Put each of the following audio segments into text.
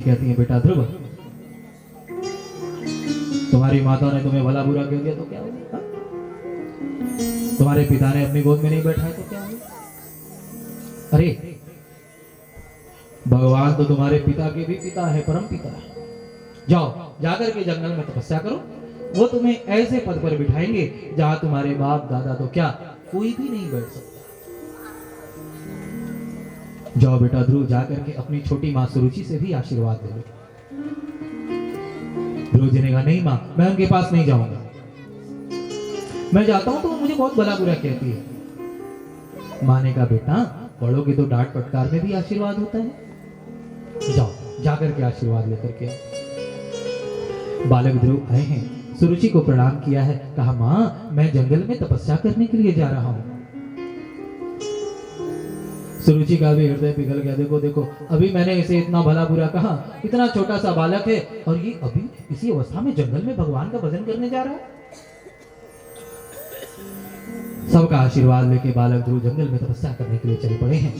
कहती है बेटा ध्रुव, तुम्हारी माता ने तुम्हें भला बुरा कह दिया तो क्या होगा? तुम्हारे पिता ने अपनी गोद में नहीं बैठाया तो क्या होगा? अरे भगवान तो तुम्हारे पिता के भी पिता है, परम पिता है। जाओ जाकर के जंगल में तपस्या करो, वो तुम्हें ऐसे पद पर बिठाएंगे जहां तुम्हारे बाप दादा तो क्या कोई भी नहीं बैठ सकता। जाओ बेटा ध्रुव, जाकर के अपनी छोटी मां सुरुचि से भी आशीर्वाद ले लो। ध्रुव जी ने कहा नहीं मां, मैं उनके पास नहीं जाऊंगा। मैं जाता हूं तो वो मुझे बहुत भला बुरा कहती है। मां ने कहा बेटा बड़ों की तो डांट फटकार में भी आशीर्वाद होता है। जाओ जाकर के आशीर्वाद लेकर के आओ। बालक ध्रुव आए हैं, सुरुचि को प्रणाम किया है, कहा मां मैं जंगल में तपस्या करने के लिए जा रहा हूं। सुरुचि का भी हृदय पिघल गया। देखो देखो, अभी मैंने इसे इतना भला बुरा कहा, इतना छोटा सा बालक है और ये अभी इसी अवस्था में जंगल में भगवान का भजन करने जा रहा है। सबका आशीर्वाद लेके बालक ध्रुव जंगल में तपस्या करने के लिए चल पड़े हैं।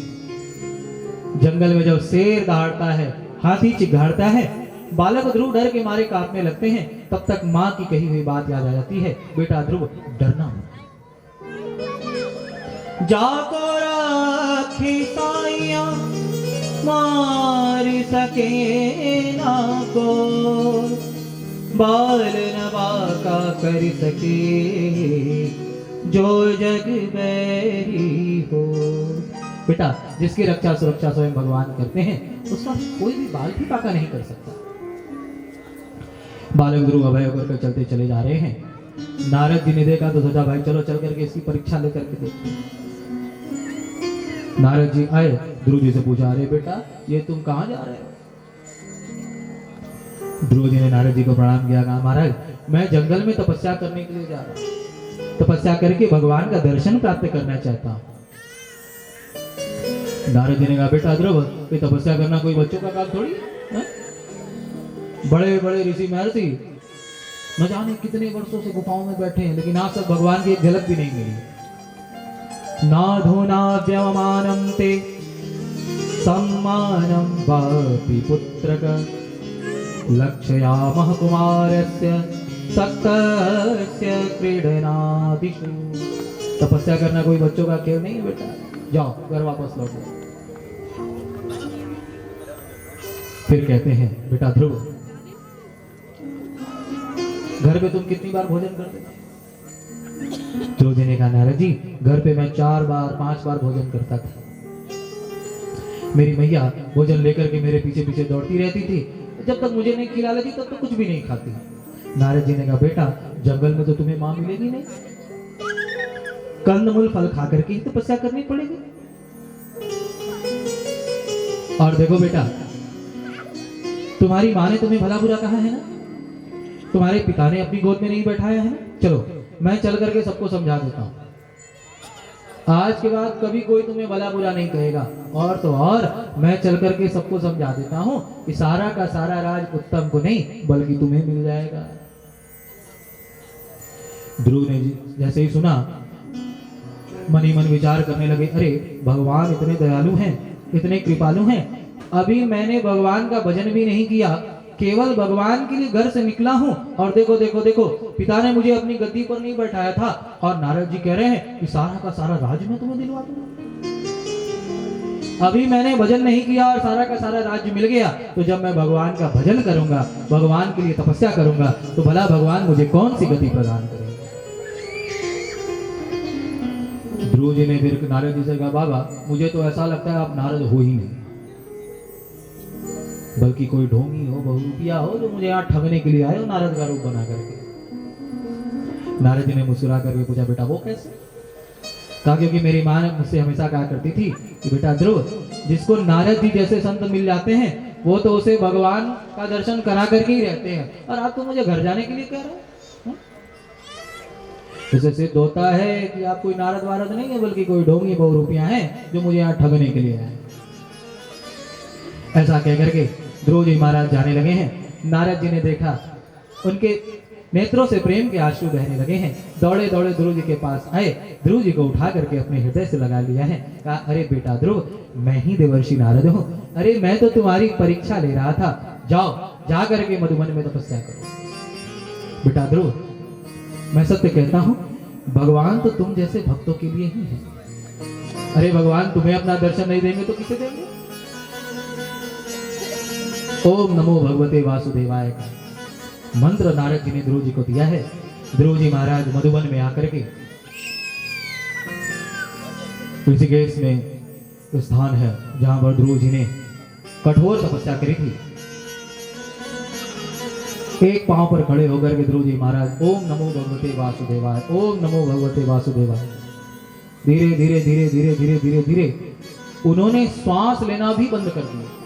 जंगल में जब शेर दहाड़ता है, हाथी चिघाड़ता है, बालक ध्रुव डर के मारे कांपने लगते हैं। तब तक मां की कही हुई बात याद आ जाती है, बेटा ध्रुव डरना मत, जाको राखी साइया मार सके ना को, बाल नवा का कर सके जो जग बैरी हो। बेटा जिसकी रक्षा सुरक्षा स्वयं भगवान करते हैं, उसका कोई भी बाल भी पाका नहीं कर सकता। बालक ध्रुव अभय होकर चलते चले जा रहे हैं। नारद जी ने देखा तो सोचा भाई चलो चल करके इसकी परीक्षा लेकर के देखते हैं। नारद जी आए, ध्रुव जी से पूछा अरे बेटा ये तुम कहां जा रहे हो? ध्रुव जी ने नारद जी को प्रणाम किया, कहा महाराज मैं जंगल में तपस्या करने के लिए जा रहा हूं, तपस्या करके भगवान का दर्शन प्राप्त करना चाहता हूं। नारद जी ने कहा बेटा ध्रुव ये तपस्या करना कोई बच्चों का काम थोड़ी है? बड़े बड़े ऋषि महर्षि न जाने कितने वर्षों से गुफाओं में बैठे हैं, लेकिन आज तक भगवान की एक झलक भी नहीं मिली। नाधुना व्यवमानं ते सम्मानं वापि पुत्रक, लक्षयामः कुमारस्य सक्तस्य क्रीडनादिषु। तपस्या करना कोई बच्चों का खेल नहीं है बेटा, जाओ घर वापस लौटो। फिर कहते हैं बेटा ध्रुव घर पे तुम कितनी बार भोजन करते थे? ध्रुव जी ने कहा नारद जी घर पे मैं 4 बार 5 बार भोजन करता था। मेरी मैया भोजन लेकर के मेरे पीछे पीछे दौड़ती रहती थी, जब तक मुझे नहीं खिला लेती तब तक कुछ भी नहीं खाती। नारद जी ने कहा बेटा जंगल में तो तुम्हें मां मिलेगी नहीं, कंदमूल फल खा करके ही तपस्या करनी पड़ेगी। और देखो बेटा तुम्हारी मां ने तुम्हें भला बुरा कहा है ना, तुम्हारे पिता ने अपनी गोद में नहीं बैठाया है ना। चलो मैं चल करके सबको समझा देता हूं, आज के बाद कभी कोई तुम्हें भला बुरा नहीं कहेगा। और तो और मैं चल करके सबको समझा देता हूं कि सारा का सारा राज उत्तम को नहीं बल्कि तुम्हें मिल जाएगा। ध्रुव ने जैसे ही सुना मन ही मन विचार करने लगे, अरे भगवान इतने दयालु हैं, इतने कृपालु हैं, अभी मैंने भगवान का भजन भी नहीं किया, केवल भगवान के लिए घर से निकला हूं और देखो देखो देखो पिता ने मुझे अपनी गद्दी पर नहीं बैठाया था और नारद जी कह रहे हैं कि सारा का सारा राज मैं तुम्हें दिलवा दूंगा। अभी मैंने भजन नहीं किया और सारा का सारा राज्य मिल गया, तो जब मैं भगवान का भजन करूंगा, भगवान के लिए तपस्या करूंगा, तो भला भगवान मुझे कौन सी गति प्रदान करेंगे। ध्रुव जी ने फिर नारद जी से कहा बाबा मुझे तो ऐसा लगता है आप नारद हो ही नहीं, बल्कि कोई ढोंगी हो, बहुरूपिया हो जो मुझे यहाँ ठगने के लिए आए हो नारद का रूप बना करके। नारद जी ने मुस्कुरा करके पूछा बेटा वो कैसे? कहा क्योंकि मेरी मां ने मुझसे हमेशा कहा करती थी कि बेटा ध्रुव जिसको नारद जी जैसे संत मिल जाते हैं वो तो उसे भगवान का दर्शन करा करके ही रहते हैं, और आप तो मुझे घर जाने के लिए कह रहे हो। इससे सिद्ध होता है कि आप कोई नारद वारद नहीं है, बल्कि कोई ढोंगी बहुरूपिया हैं जो मुझे यहाँ ठगने के लिए आए। ऐसा कहकर के ध्रुव जी महाराज जाने लगे हैं। नारद जी ने देखा उनके नेत्रों से प्रेम के आंसू बहने लगे हैं। दौड़े दौड़े ध्रुव जी के पास आए, ध्रुव जी को उठा करके अपने हृदय से लगा लिया है। कहा, अरे बेटा ध्रुव, मैं ही देवर्षि नारद हूँ। अरे मैं तो तुम्हारी परीक्षा ले रहा था, जाओ जा करके मधुबन में तपस्या करो। बेटा ध्रुव, मैं सत्य कहता हूं, भगवान तो तुम जैसे भक्तों के लिए ही है। अरे भगवान तुम्हें अपना दर्शन नहीं देंगे तो किसे देंगे? ओम नमो भगवते वासुदेवाय का मंत्र नारद जी ने ध्रुव जी को दिया है। ध्रुव जी महाराज मधुबन में आकर के, ऋषिकेश में स्थान है जहां पर ध्रुव जी ने कठोर तपस्या करी थी। एक पांव पर खड़े होकर के ध्रुव जी महाराज ओम नमो भगवते वासुदेवाय, ओम नमो भगवते वासुदेवाय, धीरे धीरे धीरे धीरे धीरे धीरे धीरे उन्होंने श्वास लेना भी बंद कर दिया।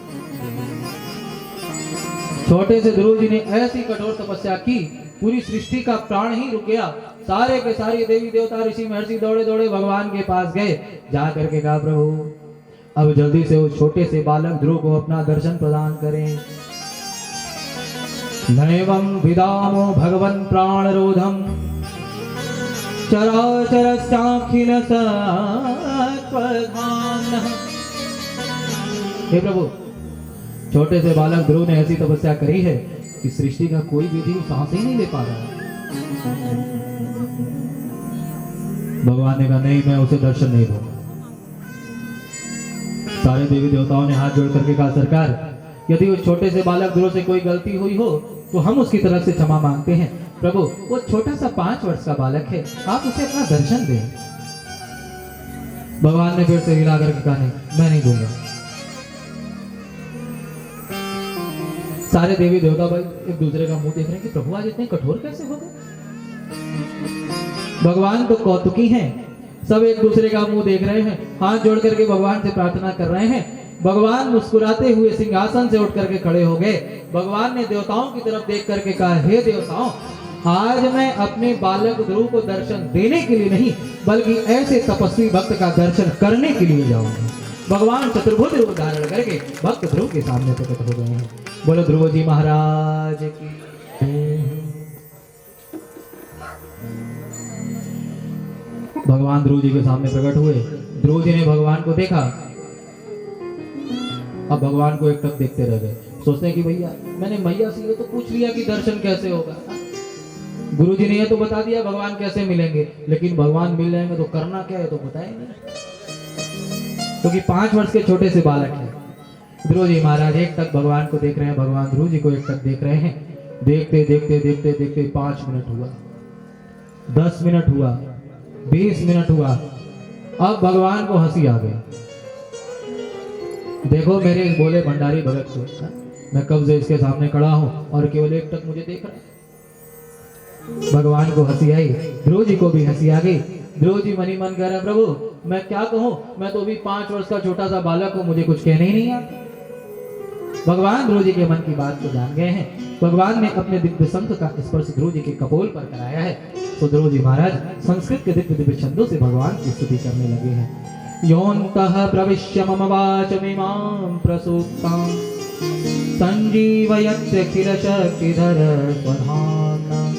छोटे से ध्रुव जी ने ऐसी कठोर तपस्या की, पूरी सृष्टि का प्राण ही रुक गया। सारे के सारे देवी देवता ऋषि महर्षि दौड़े दौड़े भगवान के पास गए। जा करके कहा प्रभु अब जल्दी से उस छोटे से बालक ध्रुव को अपना दर्शन प्रदान करें। नैवं विदामो भगवन् प्राणरोधम चराचरस्याखिल सत्वधाम्नः। हे प्रभु, छोटे से बालक ध्रुव ने ऐसी तपस्या करी है कि सृष्टि का कोई भी जीव सांस ही नहीं ले पा रहा। भगवान ने कहा नहीं, मैं उसे दर्शन नहीं दूंगा। सारे देवी देवताओं ने हाथ जोड़ करके कहा सरकार, यदि उस छोटे से बालक ध्रुव से कोई गलती हुई हो तो हम उसकी तरफ से क्षमा मांगते हैं। प्रभु, वो छोटा सा 5 वर्ष का बालक है, आप उसे अपना दर्शन दें। भगवान ने फिर से हिला करके कहा नहीं, मैं नहीं दूंगा। सारे देवी देवता भाई एक दूसरे का मुंह देख रहे हैं कि प्रभु आज इतने कठोर कैसे हो गए। भगवान तो कौतुकी हैं, सब एक दूसरे का मुंह देख रहे हैं, हाथ जोड़ करके भगवान से प्रार्थना कर रहे हैं। भगवान मुस्कुराते हुए सिंहासन से उठ करके खड़े हो गए। भगवान ने देवताओं की तरफ देख करके कहा, हे देवताओं, आज मैं अपने बालक ध्रुव को दर्शन देने के लिए नहीं बल्कि ऐसे तपस्वी भक्त का दर्शन करने के लिए जाऊंगा। भगवान चतुर्भुज रूप धारण करके भक्त ध्रुव के सामने प्रकट हो गए हैं। बोलो ध्रुव जी महाराज की। भगवान ध्रुव जी के सामने प्रकट हुए। ध्रुव जी ने भगवान को देखा। अब भगवान को एक टक देखते रह गए, सोचते हैं कि भैया मैंने मैया से ये तो पूछ लिया कि दर्शन कैसे होगा, गुरु जी ने ये तो बता दिया भगवान कैसे मिलेंगे, लेकिन भगवान मिल जाएंगे तो करना क्या है तो बताए नहीं, क्योंकि 5 वर्ष के छोटे से बालक है। ध्रुव जी महाराज एक टक भगवान को देख रहे हैं, भगवान ध्रुव जी को एक टक देख रहे हैं। देखते देखते देखते देखते 5 मिनट हुआ, 10 मिनट हुआ, 20 मिनट हुआ। अब भगवान को हंसी आ गई। देखो मेरे इस बोले भंडारी भगत को, मैं कब से इसके सामने खड़ा हूं और केवल एक टक मुझे देख रहा है। भगवान को हंसी आई, ध्रुव जी को भी हंसी आ गई। ध्रुव जी मनी मन कह रहे प्रभु मैं क्या कहूं, मैं तो अभी 5 वर्ष का छोटा सा बालक हूं, मुझे कुछ कहने ही नहीं आता। भगवान ध्रुव जी के मन की बात को जान गए हैं। भगवान ने अपने दिव्य शंख का स्पर्श ध्रुव जी के कपोल पर कराया है। तो ध्रुव जी महाराज संस्कृत के दिव्य दिव्य छंदों से भगवान की स्तुति करने लगे हैं। योऽन्तः प्रविश्य मम वाचमिमां प्रसूक्तां संजीवयत्यखिल शक्तिधर स्वधाम्ना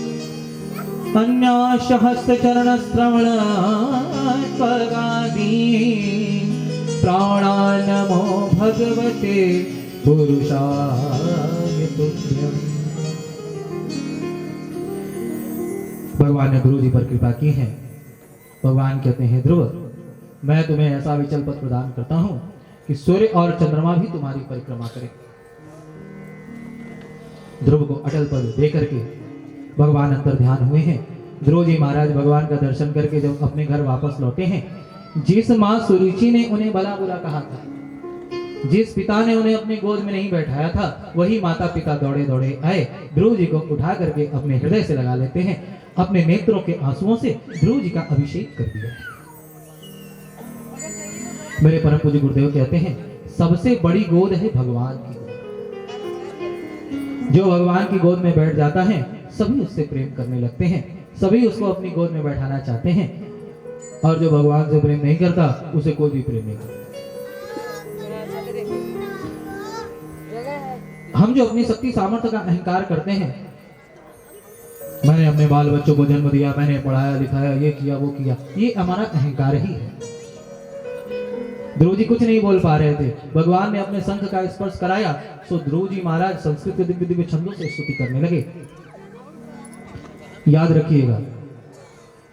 अन्यासहस्रचरणश्रवणत्वगादीन् प्राणान्नमो भगवते पुरुषाय तुभ्यम्। भगवान ने ध्रुव जी पर कृपा की है। भगवान कहते हैं ध्रुव, मैं तुम्हें ऐसा विचल पद प्रदान करता हूं कि सूर्य और चंद्रमा भी तुम्हारी परिक्रमा करें। ध्रुव को अटल पद दे करके भगवान अंतर ध्यान हुए हैं। ध्रुव जी महाराज भगवान का दर्शन करके जब अपने घर वापस लौटे हैं, जिस मां सुरुचि ने उन्हें भला बुरा कहा था, जिस पिता ने उन्हें अपनी गोद में नहीं बैठाया था, वही माता पिता दौड़े दौड़े आए। ध्रुव जी को उठा करके अपने हृदय से लगा लेते हैं, अपने नेत्रों के आंसुओं से ध्रुव जी का अभिषेक कर दिया। मेरे परम पूज्य गुरुदेव कहते हैं सबसे बड़ी गोद है भगवान की गोद। जो भगवान की गोद में बैठ जाता है सभी उससे प्रेम करने लगते हैं, सभी उसको अपनी गोद में बैठाना चाहते हैं। और जो भगवान से प्रेम नहीं करता उसे कोई भी प्रेम नहीं करता। हम जो अपनी शक्ति सामर्थ्य का अहंकार करते हैं, मैंने अपने बाल बच्चों को जन्म दिया, मैंने पढ़ाया लिखाया, ये किया वो किया, ये हमारा अहंकार ही है। ध्रुव जी कुछ नहीं बोल पा रहे थे। भगवान ने अपने शंख का स्पर्श कराया तो ध्रुव जी महाराज संस्कृत के दिव्य दिव्य छंदों से स्तुति करने लगे। याद रखिएगा,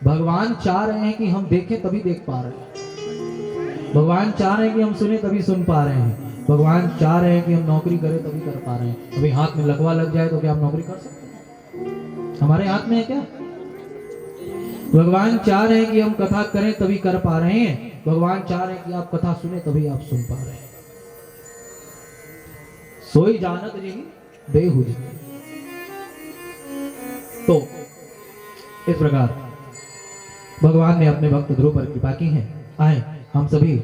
भगवान चाह रहे हैं कि हम देखें तभी देख पा रहे हैं। भगवान चाह रहे हैं कि हम सुने तभी सुन पा रहे हैं। भगवान चाह रहे हैं कि हम नौकरी करें तभी कर पा रहे हैं। अभी हाथ में लकवा लग जाए तो क्या हम नौकरी कर सकते हैं? हमारे हाथ में है क्या? भगवान चाह रहे हैं कि हम कथा करें तभी कर पा रहे हैं। भगवान चाह रहे हैं कि आप कथा सुने तभी आप सुन पा रहे हैं। सोई जानत जी बेहुज। तो इस प्रकार भगवान ने अपने भक्त ध्रुव पर कृपा की है। आए हम सभी